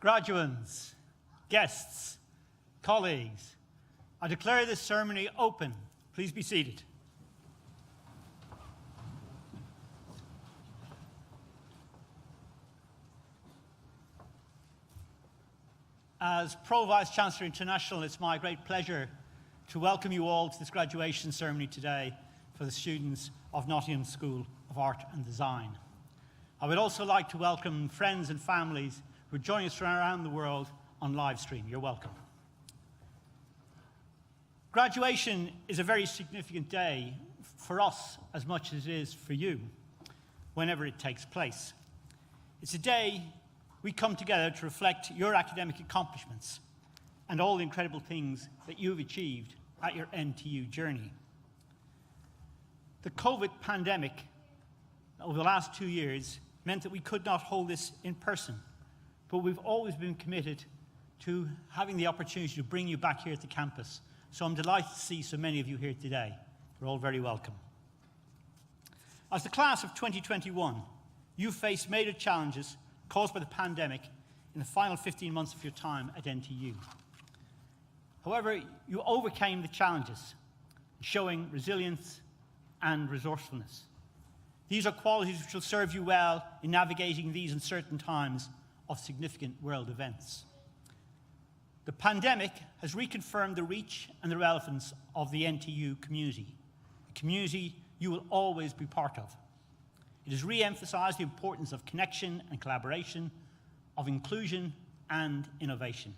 Graduands, guests, colleagues, I declare this ceremony open. Please be seated. As Pro-Vice-Chancellor International, it's my great pleasure to welcome you all to this graduation ceremony today for the students of Nottingham School of Art and Design. I would also like to welcome friends and families who are joining us from around the world on live stream. You're welcome. Graduation is a very significant day for us as much as it is for you, whenever it takes place. It's a day we come together to reflect your academic accomplishments and all the incredible things that you've achieved at your NTU journey. The COVID pandemic over the last 2 years meant that we could not hold this in person, but we've always been committed to having the opportunity to bring you back here at the campus. So I'm delighted to see so many of you here today. You're all very welcome. As the class of 2021, you faced major challenges caused by the pandemic in the final 15 months of your time at NTU. However, you overcame the challenges, showing resilience and resourcefulness. These are qualities which will serve you well in navigating these uncertain times of significant world events. The pandemic has reconfirmed the reach and the relevance of the NTU community, a community you will always be part of. It has re-emphasized the importance of connection and collaboration, of inclusion and innovation.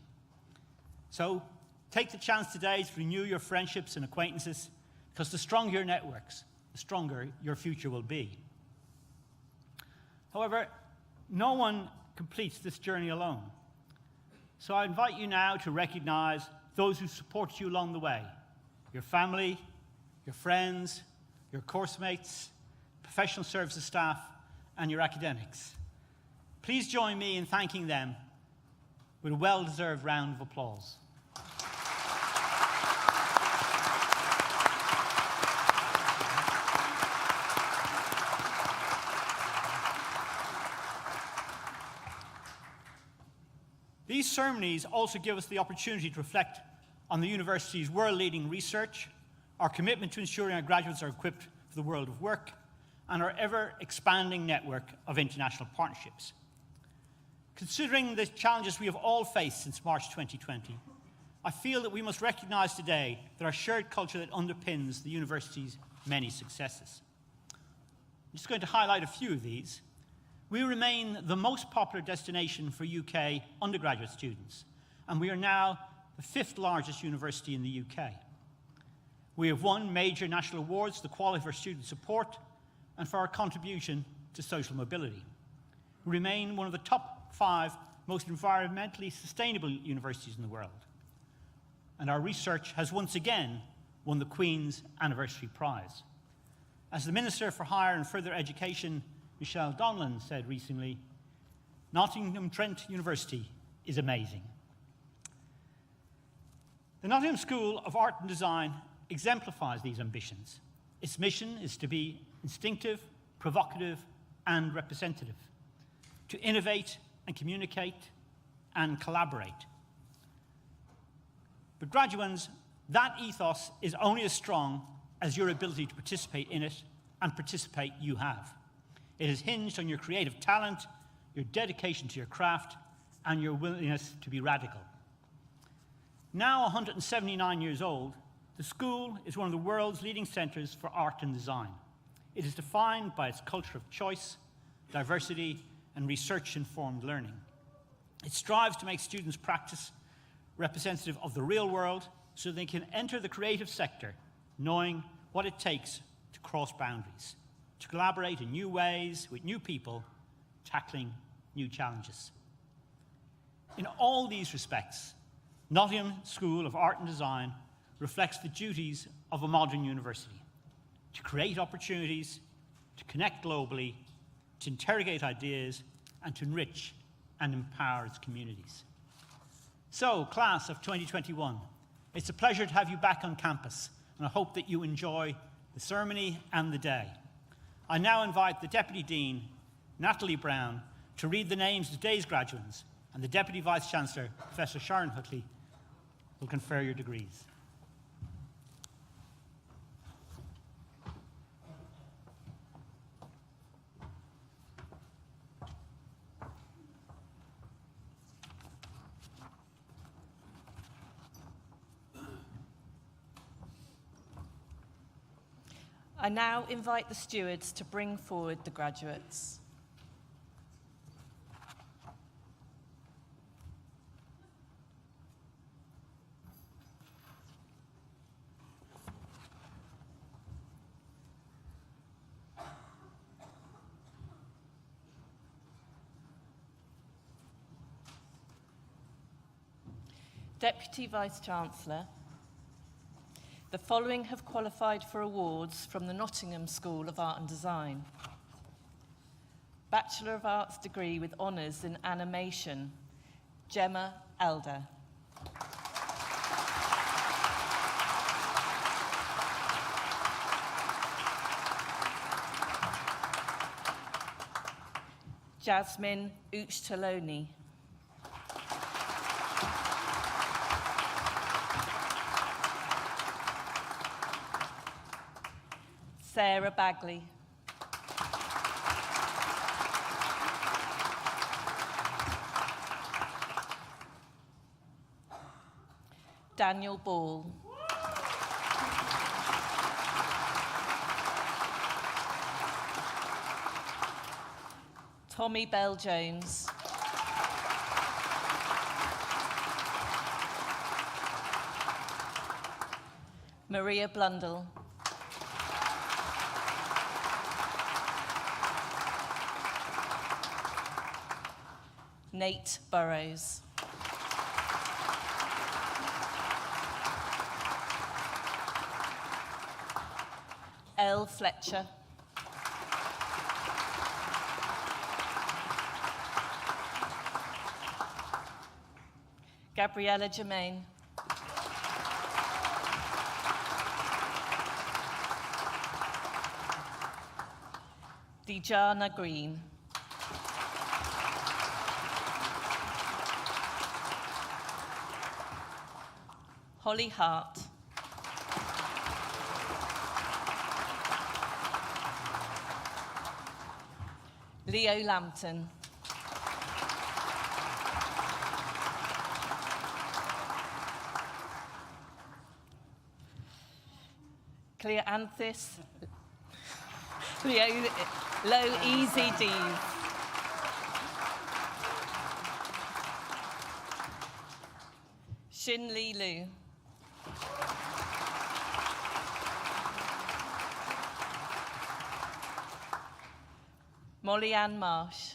So, take the chance today to renew your friendships and acquaintances, because the stronger your networks, the stronger your future will be. However, no one completes this journey alone. So I invite you now to recognize those who support you along the way: your family, your friends, your course mates, professional services staff, and your academics. Please join me in thanking them with a well-deserved round of applause. These ceremonies also give us the opportunity to reflect on the university's world-leading research, our commitment to ensuring our graduates are equipped for the world of work, and our ever-expanding network of international partnerships. Considering the challenges we have all faced since March 2020, I feel that we must recognize today that our shared culture that underpins the university's many successes. I'm just going to highlight a few of these. We remain the most popular destination for UK undergraduate students, and we are now the 5th largest university in the UK. We have won major national awards for the quality of our student support and for our contribution to social mobility. We remain one of the top 5 most environmentally sustainable universities in the world. And our research has once again won the Queen's Anniversary Prize. As the Minister for Higher and Further Education, Michelle Donlan, said recently, Nottingham Trent University is amazing. The Nottingham School of Art and Design exemplifies these ambitions. Its mission is to be instinctive, provocative, and representative, to innovate and communicate and collaborate. But graduates, that ethos is only as strong as your ability to participate in it, and participate you have. It is hinged on your creative talent, your dedication to your craft, and your willingness to be radical. Now 179 years old, the school is one of the world's leading centres for art and design. It is defined by its culture of choice, diversity, and research-informed learning. It strives to make students' practice representative of the real world so they can enter the creative sector knowing what it takes to cross boundaries, to collaborate in new ways with new people, tackling new challenges. In all these respects, Nottingham School of Art and Design reflects the duties of a modern university: to create opportunities, to connect globally, to interrogate ideas, and to enrich and empower its communities. So, class of 2021, it's a pleasure to have you back on campus, and I hope that you enjoy the ceremony and the day. I now invite the Deputy Dean, Natalie Brown, to read the names of today's graduates, and the Deputy Vice-Chancellor, Professor Sharon Hutley, will confer your degrees. I now invite the stewards to bring forward the graduates. Deputy Vice-Chancellor, the following have qualified for awards from the Nottingham School of Art and Design. Bachelor of Arts degree with honours in animation, Gemma Elder. Jasmine Uchtaloni. Sarah Bagley. Daniel Ball. Tommy Bell-Jones. Maria Blundell. Nate Burrows. Elle Fletcher. Gabriella Germain. Dejana Green. Holly Hart. Leo Lampton. Cleanthus Low Easy Dees. Shin Lee Lu. Molly Ann Marsh.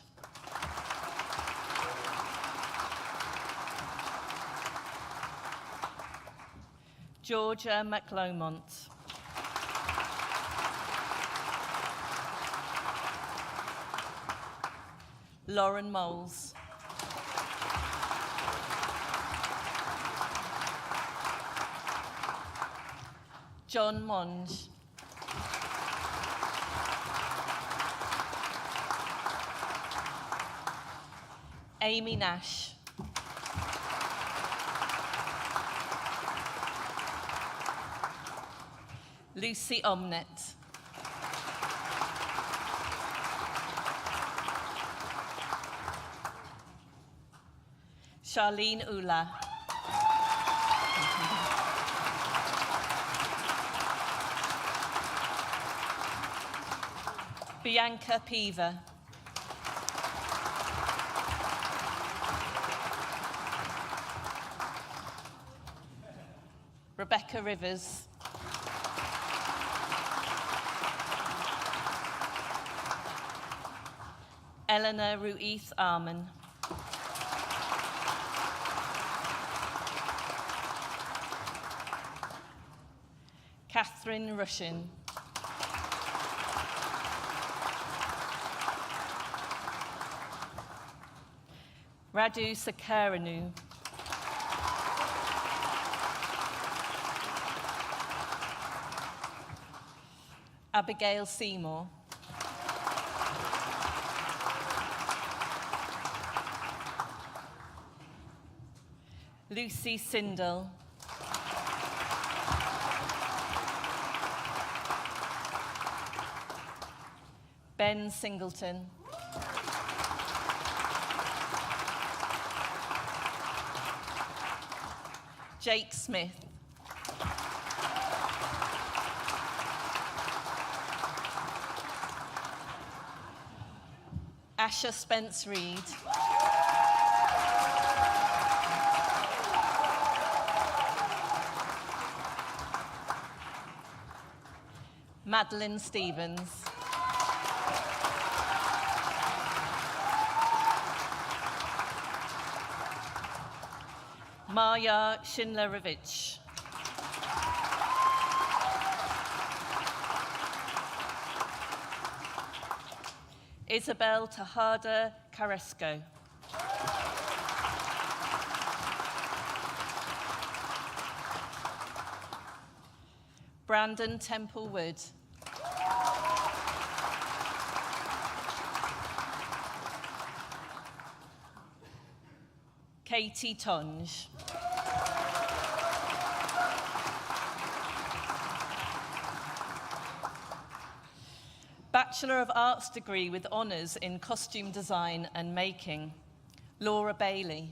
Georgia McLomont. Lauren Moles. John Monge. Amy Nash. Lucy Omnet. Charlene Ula. Bianca Peaver. Rebecca Rivers. Eleanor Ruiz Arman. Catherine Rushin. Radu Sakaranu. Abigail Seymour. Lucy Sindel. Ben Singleton. Jake Smith. Asher Spence Reed. Madeline Stevens. Marya Shinlerovich. Isabel Tejada Carrasco. Brandon Templewood. Katie Tonge. Bachelor of Arts degree with honours in costume design and making, Laura Bailey.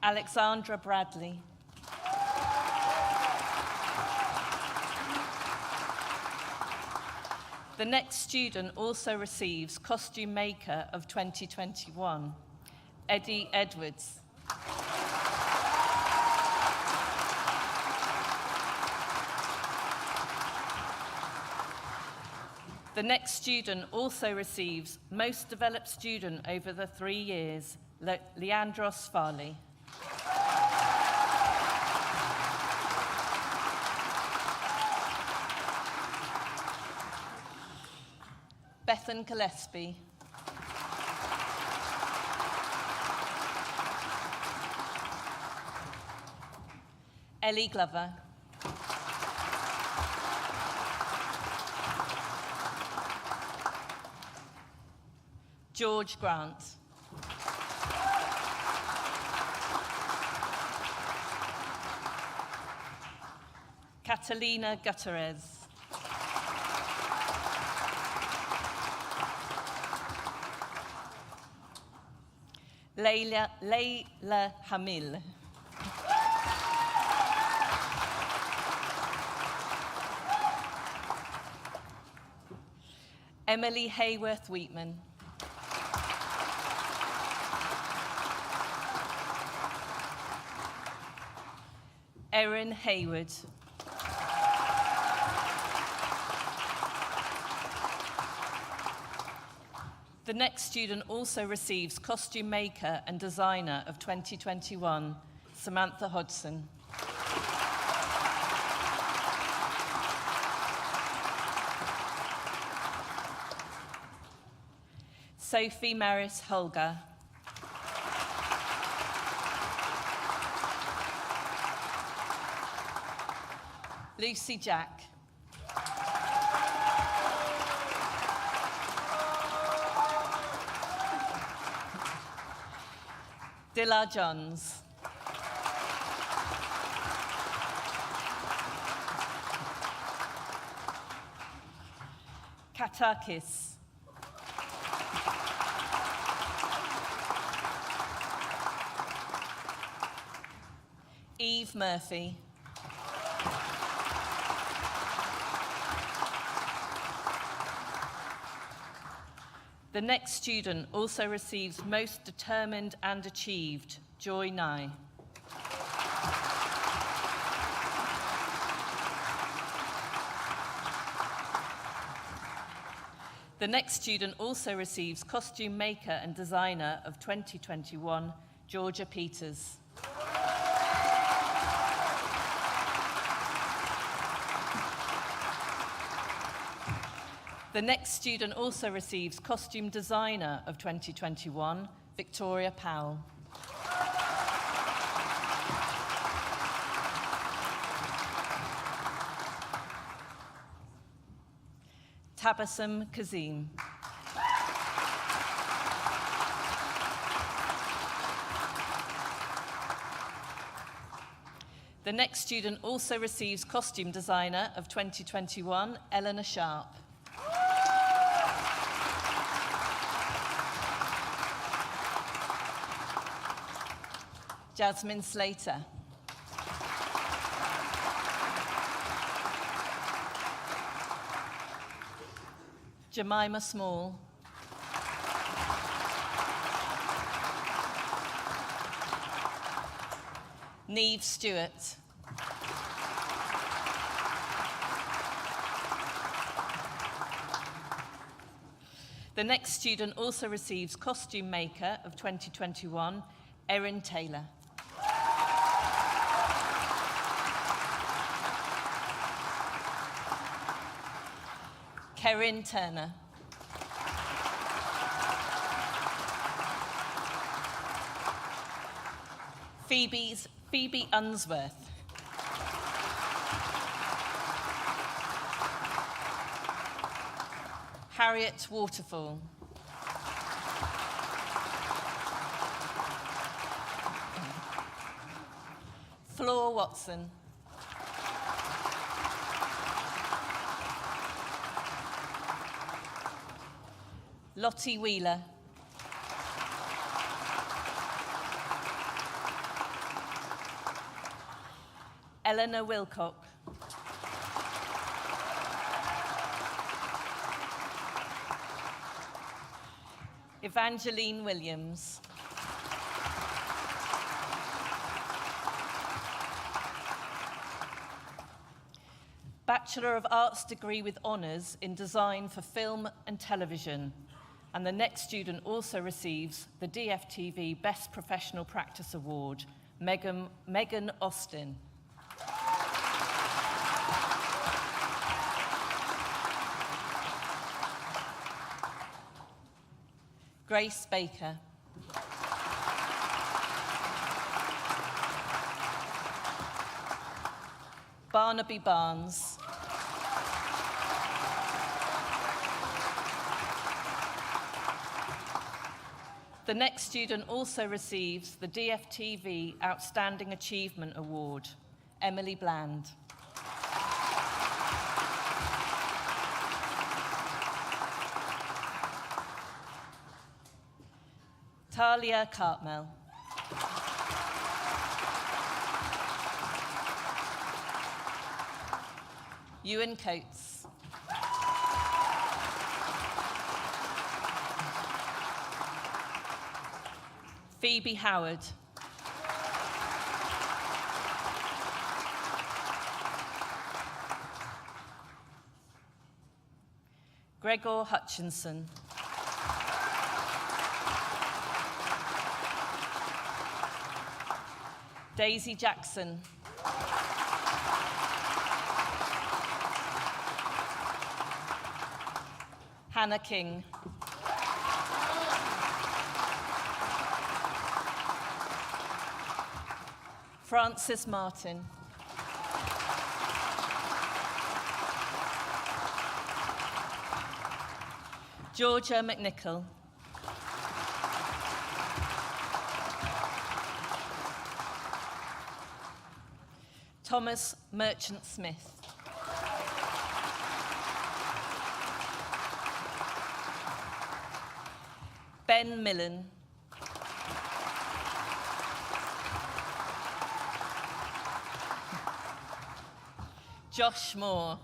Alexandra Bradley. The next student also receives Costume Maker of 2021, Eddie Edwards. The next student also receives Most Developed Student over the 3 years, Leandros Farley. Bethan Gillespie. Ellie Glover. George Grant. Catalina Gutierrez. Leila Hamil. Emily Hayworth-Wheatman. Erin Hayward. The next student also receives Costume Maker and Designer of 2021, Samantha Hodson. Sophie Maris Holger. Lucy Jack. Dilla Johns. Katakis. Eve Murphy. The next student also receives Most Determined and Achieved, Joy Nye. The next student also receives Costume Maker and Designer of 2021, Georgia Peters. The next student also receives Costume Designer of 2021, Victoria Powell. Tabassum Kazim. The next student also receives Costume Designer of 2021, Eleanor Sharp. Jasmine Slater. Jemima Small. Neve Stewart. The next student also receives Costume Maker of 2021, Erin Taylor. Kerin Turner. Phoebe Unsworth. Harriet Waterfall. Flor Watson. Lottie Wheeler. Eleanor Wilcock. Evangeline Williams. Bachelor of Arts degree with honours in design for film and television. And the next student also receives the DFTV Best Professional Practice Award, Megan Austin. Grace Baker. Barnaby Barnes. The next student also receives the DFTV Outstanding Achievement Award, Emily Bland. Talia Cartmel. Ewan Coates. Phoebe Howard. Gregor Hutchinson. Daisy Jackson. Hannah King. Francis Martin. Georgia McNichol. Thomas Merchant Smith. Ben Millen. Josh Moore.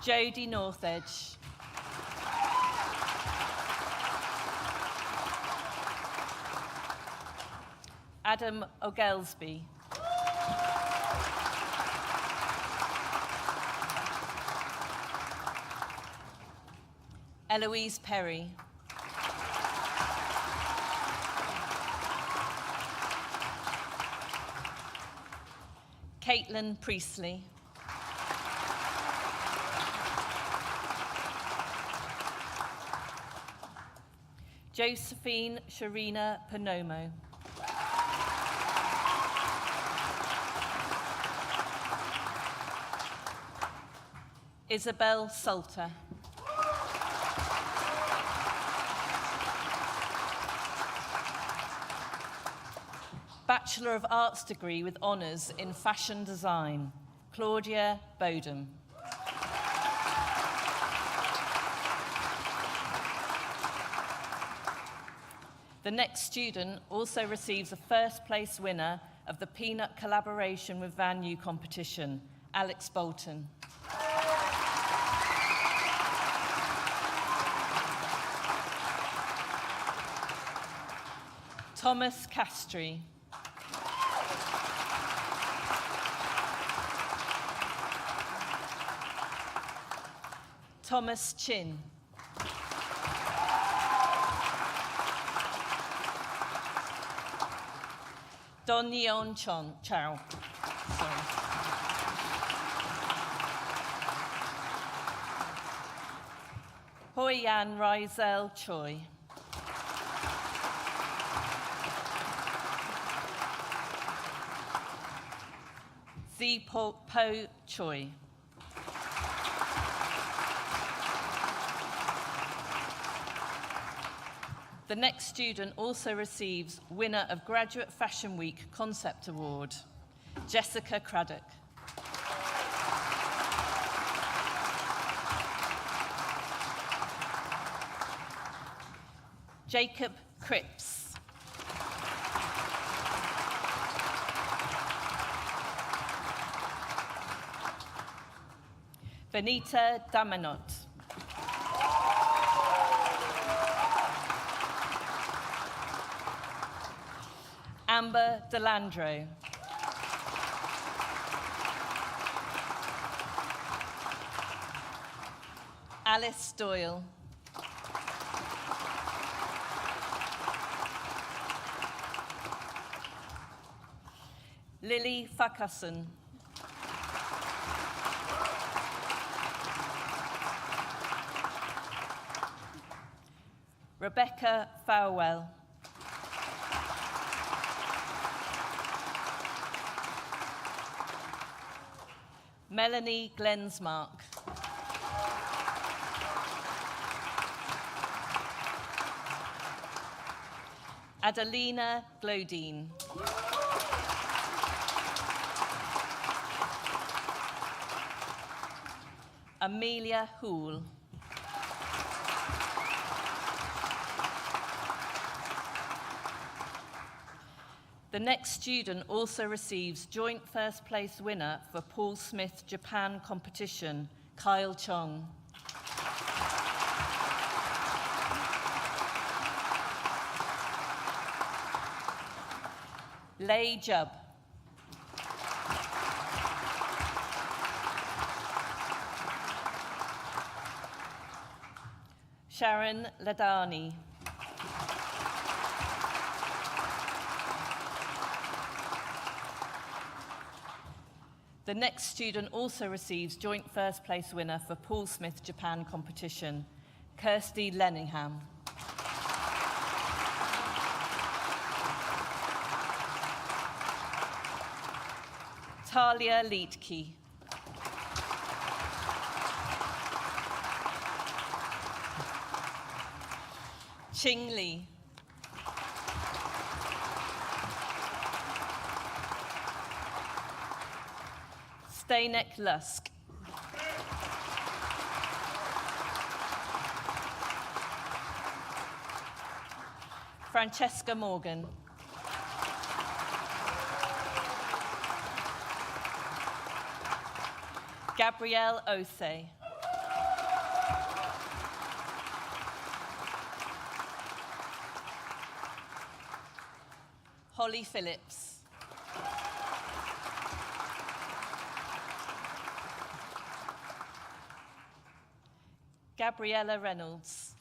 Jodie Northedge. Adam Oglesby. Eloise Perry. Caitlin Priestley. Josephine Sharina Panomo. Isabel Salter. Bachelor of Arts degree with honours in fashion design, Claudia Bodum. The next student also receives a first place winner of the Peanut Collaboration with Value competition, Alex Bolton. Thomas Castry. Thomas Chin. Don Yeon Chow. Sorry. Hoi Yan Rizel Choi. Zi Po Choi. The next student also receives winner of Graduate Fashion Week Concept Award, Jessica Craddock. Jacob Cripps. Benita Damanot. Amber Delandro. Alice Doyle. Lily Farquharson. Rebecca Farwell. Melanie Glensmark. Adelina Glodine. Amelia Hoole. The next student also receives joint first place winner for Paul Smith Japan competition, Kyle Chong. Lei Jubb. Sharon Ladani. The next student also receives joint first place winner for Paul Smith Japan competition, Kirsty Lenningham. Talia Leitke. Ching Li. Steinek Lusk. Francesca Morgan. Gabrielle Othe. Holly Phillips. Gabriella Reynolds.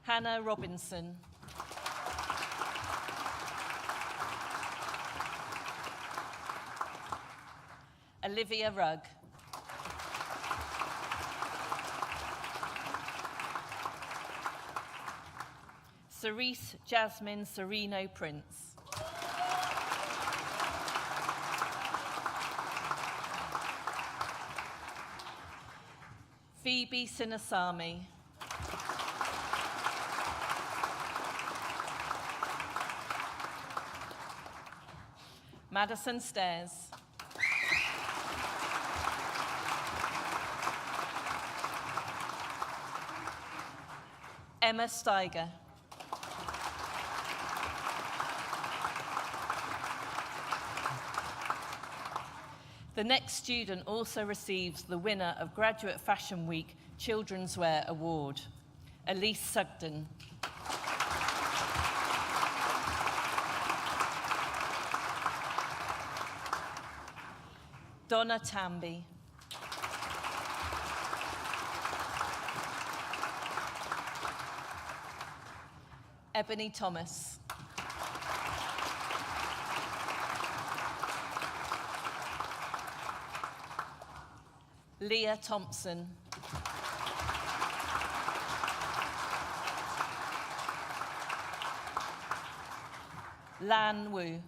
Hannah Robinson. Olivia Rugg. Cerise Jasmine Sereno Prince. Phoebe Sinasami. Madison Stairs. Emma Steiger. The next student also receives the winner of Graduate Fashion Week Children's Wear Award, Elise Sugden. Donna Tamby. Ebony Thomas. Leah Thompson. Lan Wu.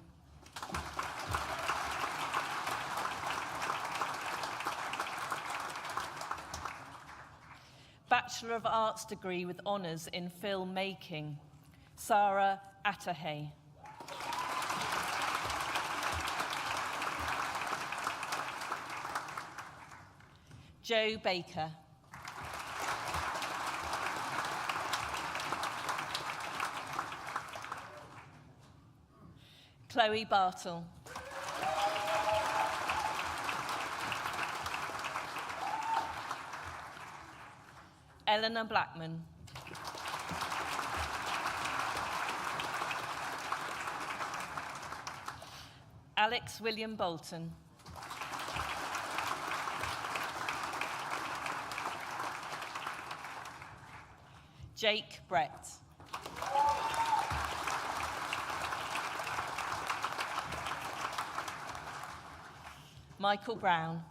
Bachelor of Arts degree with honours in filmmaking, Sarah Atahay. Joe Baker. Chloe Bartle. Eleanor Blackman. Alex William Bolton. Jake Brett. Michael Brown.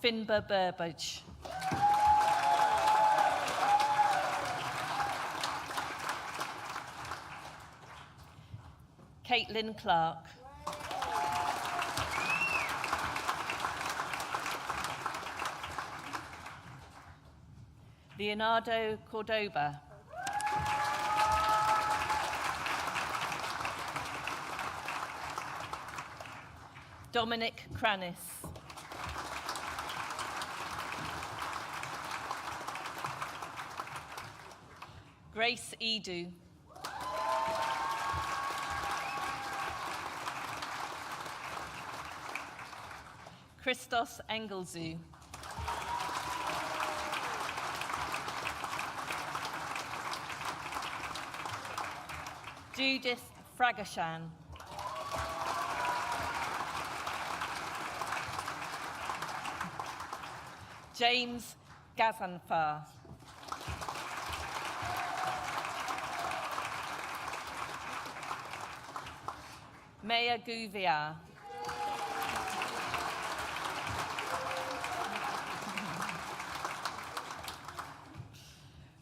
Finbar Burbage. Caitlin Clark. Leonardo Cordoba. Dominic Cranis. Grace Edu. Christos Engelzu. Judith Fragashan. James Gazanfar. Maya Gouvier.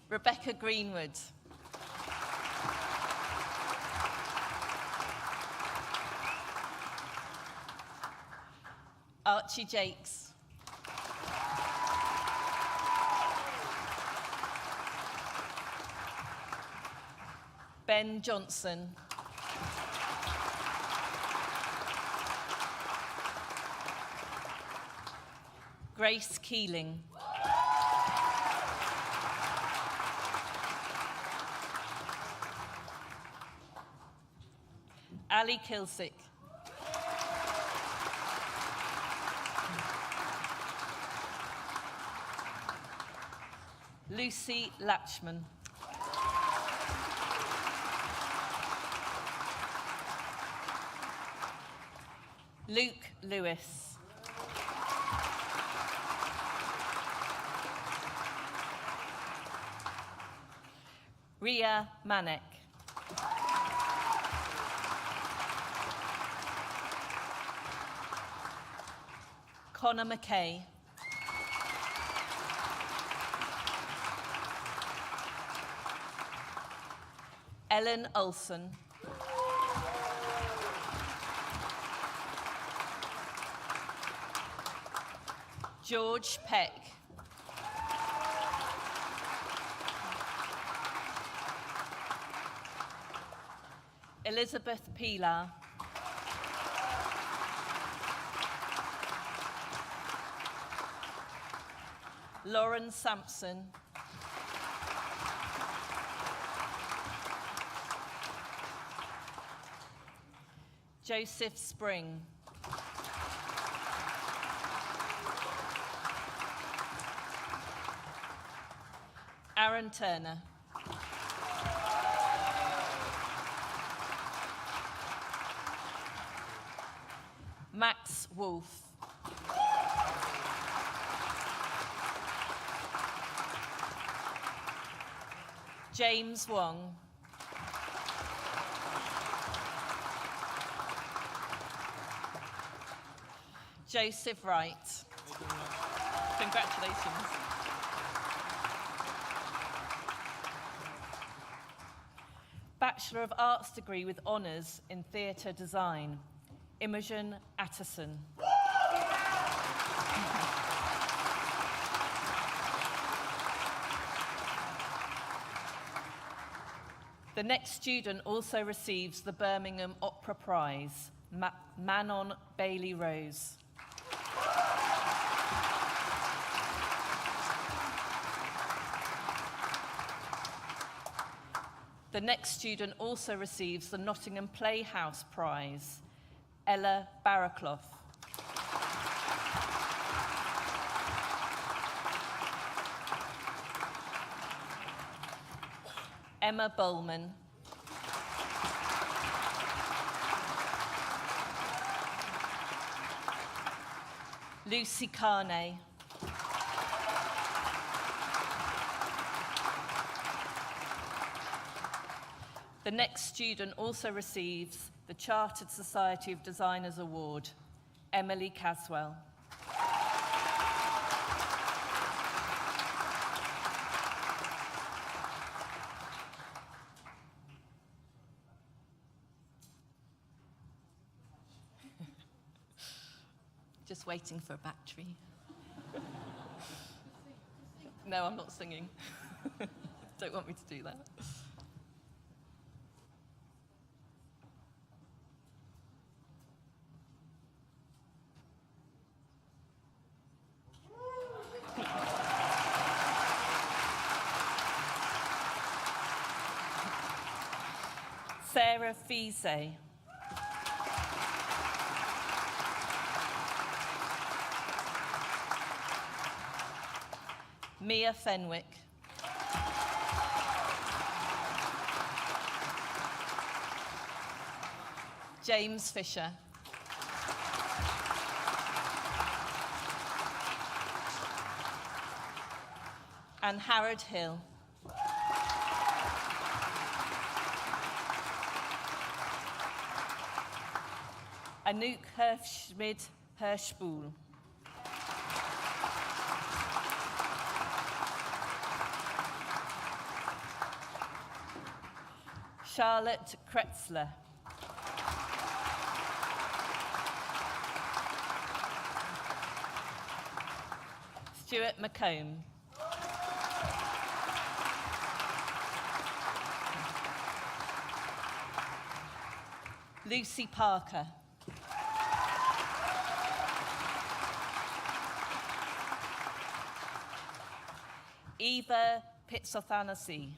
Rebecca Greenwood. Archie Jakes. Ben Johnson. Grace Keeling. Ali Kilsick. Lucy Latchman. Luke Lewis. Ria Manek. Connor McKay. Ellen Olson. George Peck. Elizabeth Pilar. Lauren Sampson. Joseph Spring. Aaron Turner. Max Wolfe. James Wong. Joseph Wright. Congratulations. Bachelor of Arts degree with honours in Theatre Design, Imogen Atterson. The next student also receives the Birmingham Opera Prize, Manon Bailey Rose. The next student also receives the Nottingham Playhouse Prize, Ella Barraclough. Emma Bowman. Lucy Carney. The next student also receives the Chartered Society of Designers Award, Emily Caswell. Just waiting for a battery. No, I'm not singing. Don't want me to do that. Sarah Fise. Mia Fenwick. James Fisher. And Harrod Hill. Anouk Hirschmidt-Hirschbuhl. Charlotte Kretzler. Stuart McComb. Lucy Parker. Eva Pitsothanasi.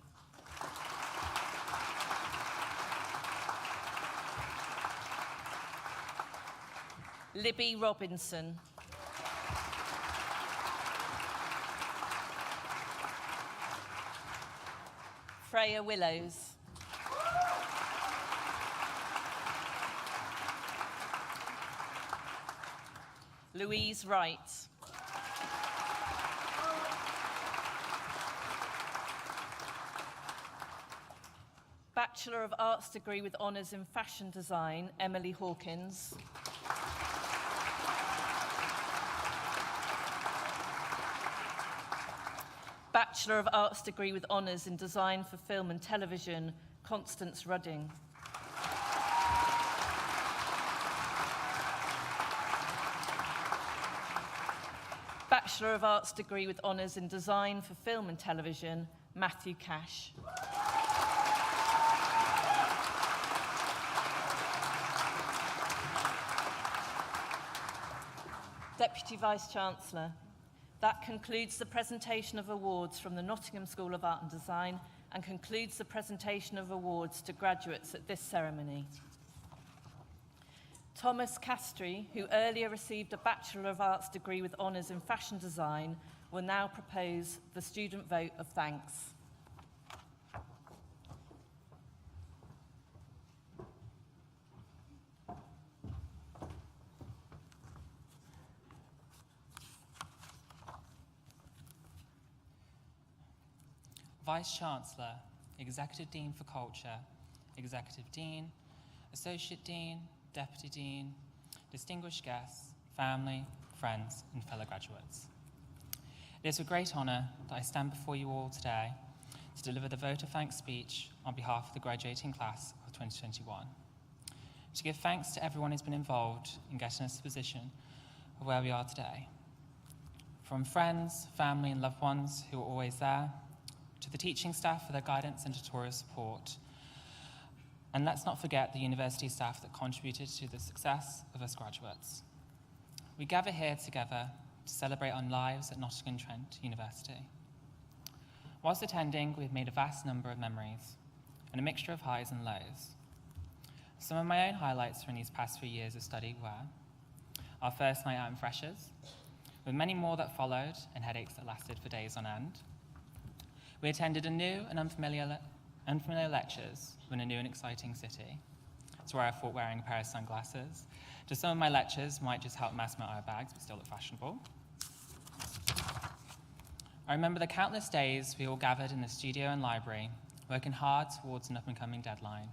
Libby Robinson. Freya Willows. Louise Wright. Bachelor of Arts degree with honours in fashion design, Emily Hawkins. Bachelor of Arts degree with honours in design for film and television, Constance Rudding. Bachelor of Arts degree with honours in design for film and television, Matthew Cash. Deputy Vice-Chancellor, that concludes the presentation of awards from the Nottingham School of Art and Design and concludes the presentation of awards to graduates at this ceremony. Thomas Castry, who earlier received a Bachelor of Arts degree with honours in fashion design, will now propose the student vote of thanks. Vice-Chancellor, Executive Dean for Culture, Executive Dean, Associate Dean, Deputy Dean, distinguished guests, family, friends, and fellow graduates. It is with great honour that I stand before you all today to deliver the vote of thanks speech on behalf of the graduating class of 2021. To give thanks to everyone who's been involved in getting us to the position of where we are today. From friends, family, and loved ones who are always there, to the teaching staff for their guidance and tutorial support. And let's not forget the university staff that contributed to the success of us graduates. We gather here together to celebrate our lives at Nottingham Trent University. Whilst attending, we've made a vast number of memories and a mixture of highs and lows. Some of my own highlights from these past 3 years of study were our first night out in Freshers, with many more that followed and headaches that lasted for days on end. We attended a new and unfamiliar lectures in a new and exciting city. That's where I thought wearing a pair of sunglasses to some of my lectures might just help mask my eye bags, but still look fashionable. I remember the countless days we all gathered in the studio and library, working hard towards an up-and-coming deadline,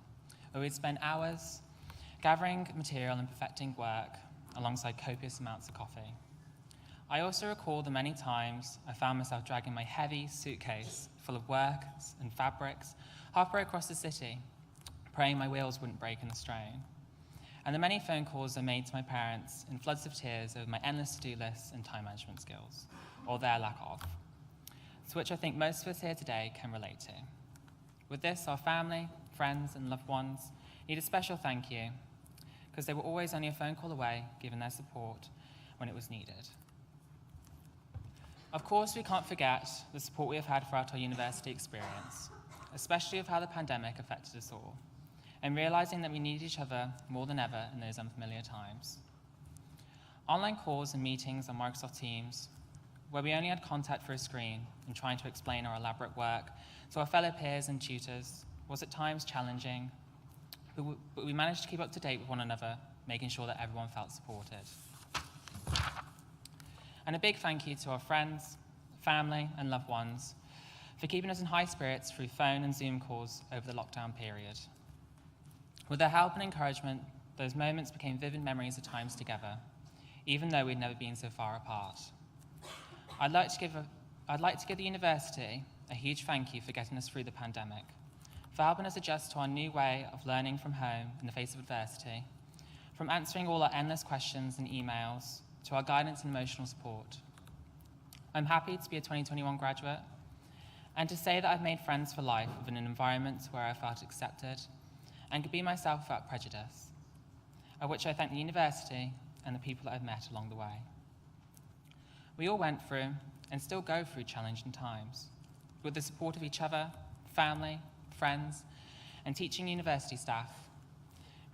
where we'd spend hours gathering material and perfecting work alongside copious amounts of coffee. I also recall the many times I found myself dragging my heavy suitcase full of works and fabrics halfway across the city, praying my wheels wouldn't break in the strain. And the many phone calls I made to my parents in floods of tears over my endless to-do lists and time management skills, or their lack of, to which I think most of us here today can relate to. With this, our family, friends, and loved ones need a special thank you, because they were always only a phone call away, giving their support when it was needed. Of course, we can't forget the support we have had throughout our university experience, especially of how the pandemic affected us all, and realizing that we need each other more than ever in those unfamiliar times. Online calls and meetings on Microsoft Teams, where we only had contact through a screen and trying to explain our elaborate work to our fellow peers and tutors, was at times challenging, but we managed to keep up to date with one another, making sure that everyone felt supported. And a big thank you to our friends, family, and loved ones for keeping us in high spirits through phone and Zoom calls over the lockdown period. With their help and encouragement, those moments became vivid memories of times together, even though we'd never been so far apart. I'd like to give the university a huge thank you for getting us through the pandemic, for helping us adjust to our new way of learning from home in the face of adversity, from answering all our endless questions and emails, to our guidance and emotional support. I'm happy to be a 2021 graduate and to say that I've made friends for life within an environment where I felt accepted and could be myself without prejudice, of which I thank the university and the people that I've met along the way. We all went through and still go through challenging times. With the support of each other, family, friends, and teaching university staff,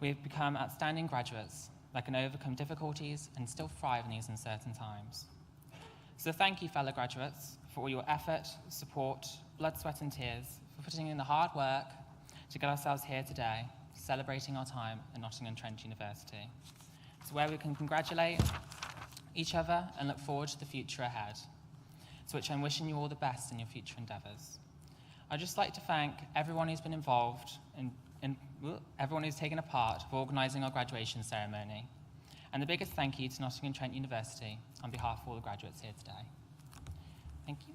we have become outstanding graduates that can overcome difficulties and still thrive in these uncertain times. So thank you, fellow graduates, for all your effort, support, blood, sweat, and tears, for putting in the hard work to get ourselves here today, celebrating our time at Nottingham Trent University. It's where we can congratulate each other and look forward to the future ahead, to which I'm wishing you all the best in your future endeavours. I'd just like to thank everyone who's been involved and everyone who's taken a part of organising our graduation ceremony. And the biggest thank you to Nottingham Trent University on behalf of all the graduates here today. Thank you.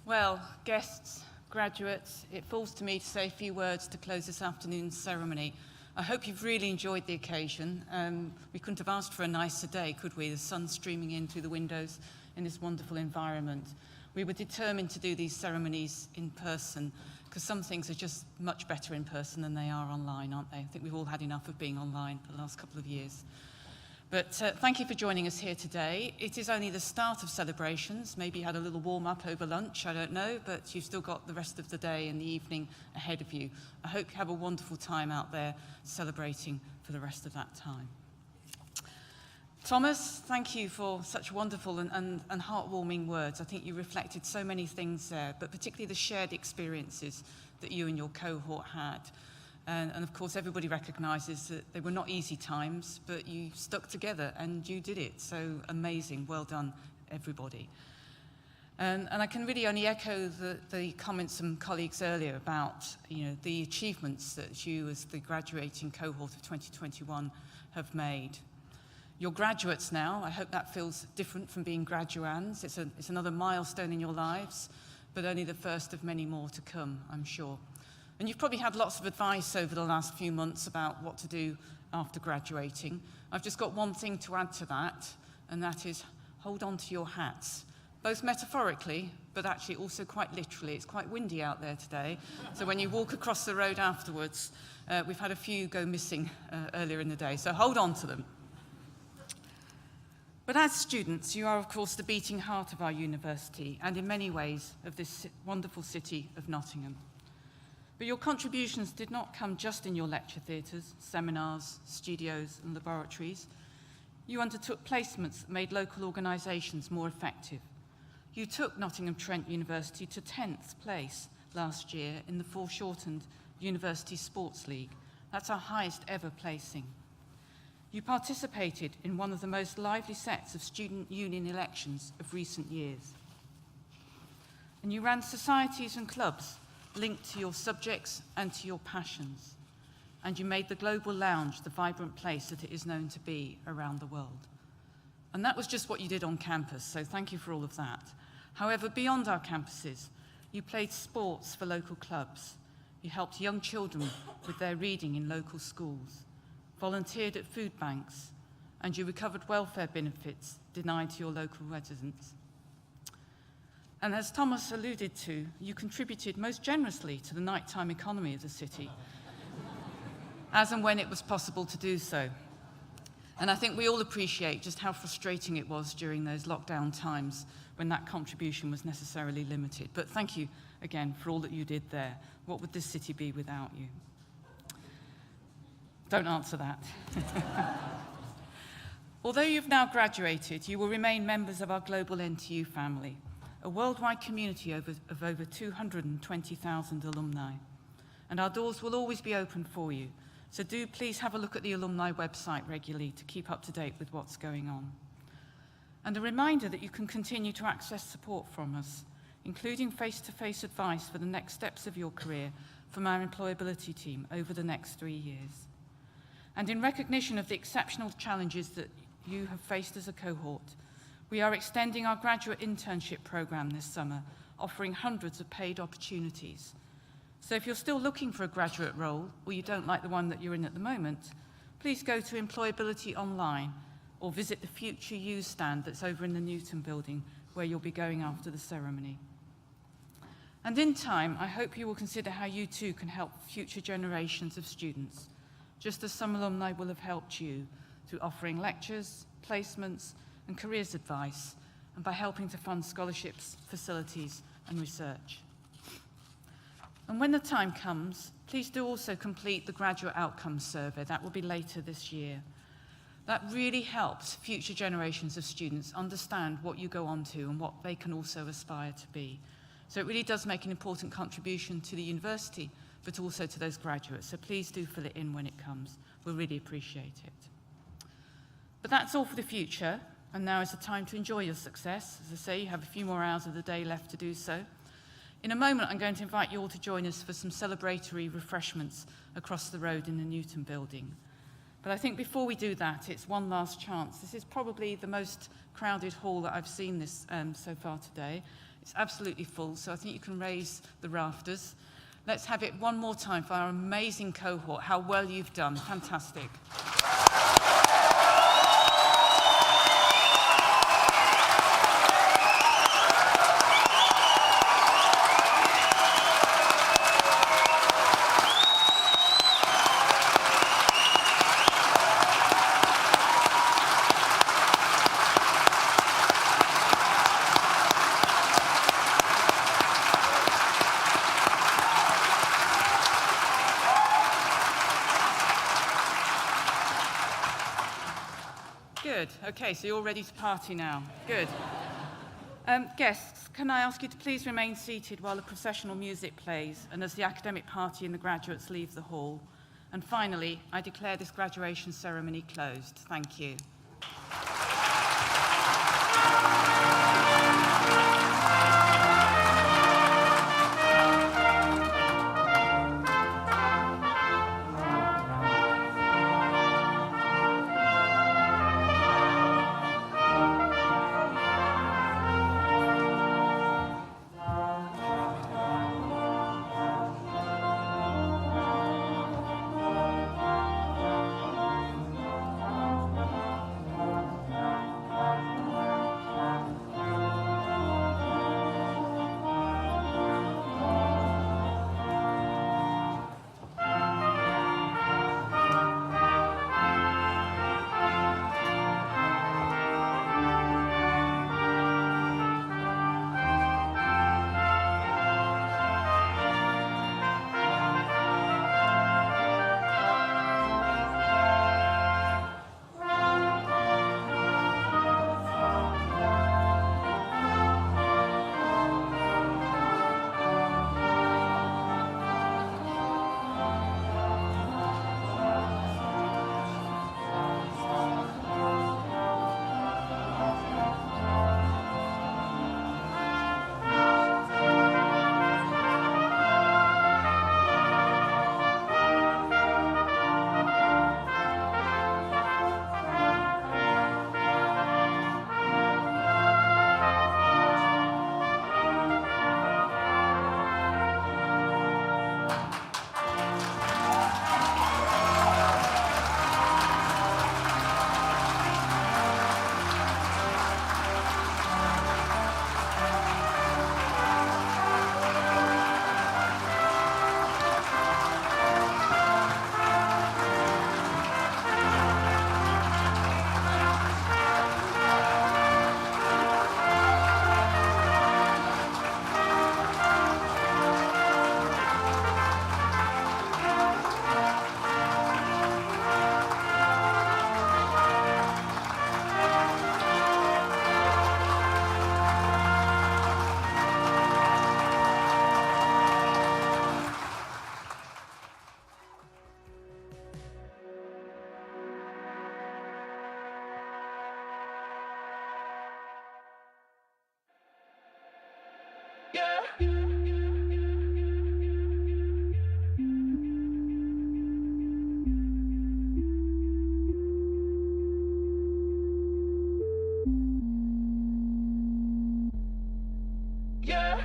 Well, guests, graduates, it falls to me to say a few words to close this afternoon's ceremony. I hope you've really enjoyed the occasion. We couldn't have asked for a nicer day, could we? The sun streaming in through the windows in this wonderful environment. We were determined to do these ceremonies in person because some things are just much better in person than they are online, aren't they? I think we've all had enough of being online for the last couple of years. But thank you for joining us here today. It is only the start of celebrations. Maybe you had a little warm-up over lunch, I don't know, but you've still got the rest of the day and the evening ahead of you. I hope you have a wonderful time out there celebrating for the rest of that time. Thomas, thank you for such wonderful and heartwarming words. I think you reflected so many things there, but particularly the shared experiences that you and your cohort had. And of course, everybody recognises that they were not easy times, but you stuck together and you did it. So amazing. Well done, everybody. And I can really only echo the comments from colleagues earlier about the achievements that you as the graduating cohort of 2021 have made. You're graduates now. I hope that feels different from being graduands. It's another milestone in your lives, but only the first of many more to come, I'm sure. And you've probably had lots of advice over the last few months about what to do after graduating. I've just got one thing to add to that, and that is hold on to your hats, both metaphorically, but actually also quite literally. It's quite windy out there today, so when you walk across the road afterwards, we've had a few go missing earlier in the day, so hold on to them. But as students, you are, of course, the beating heart of our university, and in many ways of this wonderful city of Nottingham. But your contributions did not come just in your lecture theatres, seminars, studios and laboratories. You undertook placements that made local organisations more effective. You took Nottingham Trent University to 10th place last year in the foreshortened University Sports League. That's our highest ever placing. You participated in one of the most lively sets of student union elections of recent years. And you ran societies and clubs linked to your subjects and to your passions. And you made the Global Lounge the vibrant place that it is known to be around the world. And that was just what you did on campus, so thank you for all of that. However, beyond our campuses, you played sports for local clubs. You helped young children with their reading in local schools, volunteered at food banks, and you recovered welfare benefits denied to your local residents. And as Thomas alluded to, you contributed most generously to the nighttime economy of the city, as and when it was possible to do so. And I think we all appreciate just how frustrating it was during those lockdown times when that contribution was necessarily limited. But thank you again for all that you did there. What would this city be without you? Don't answer that. Although you've now graduated, you will remain members of our global NTU family, a worldwide community of over 220,000 alumni. And our doors will always be open for you. So do please have a look at the alumni website regularly to keep up to date with what's going on. And a reminder that you can continue to access support from us, including face-to-face advice for the next steps of your career from our employability team over the next 3 years. And in recognition of the exceptional challenges that you have faced as a cohort, we are extending our graduate internship program this summer, offering hundreds of paid opportunities. So if you're still looking for a graduate role, or you don't like the one that you're in at the moment, please go to Employability Online or visit the Future You stand that's over in the Newton building, where you'll be going after the ceremony. And in time, I hope you will consider how you too can help future generations of students, just as some alumni will have helped you through offering lectures, placements, and careers advice, and by helping to fund scholarships, facilities, and research. And when the time comes, please do also complete the Graduate Outcomes Survey. That will be later this year. That really helps future generations of students understand what you go on to and what they can also aspire to be. So it really does make an important contribution to the university, but also to those graduates. So please do fill it in when it comes. We'll really appreciate it. But that's all for the future. And now is the time to enjoy your success. As I say, you have a few more hours of the day left to do so. In a moment, I'm going to invite you all to join us for some celebratory refreshments across the road in the Newton building. But I think before we do that, it's one last chance. This is probably the most crowded hall that I've seen this so far today. It's absolutely full, so I think you can raise the rafters. Let's have it one more time for our amazing cohort. How well you've done. Fantastic. Good. Okay, so you're all ready to party now. Good. Guests, can I ask you to please remain seated while the processional music plays and as the academic party and the graduates leave the hall? And finally, I declare this graduation ceremony closed. Thank you. Yeah.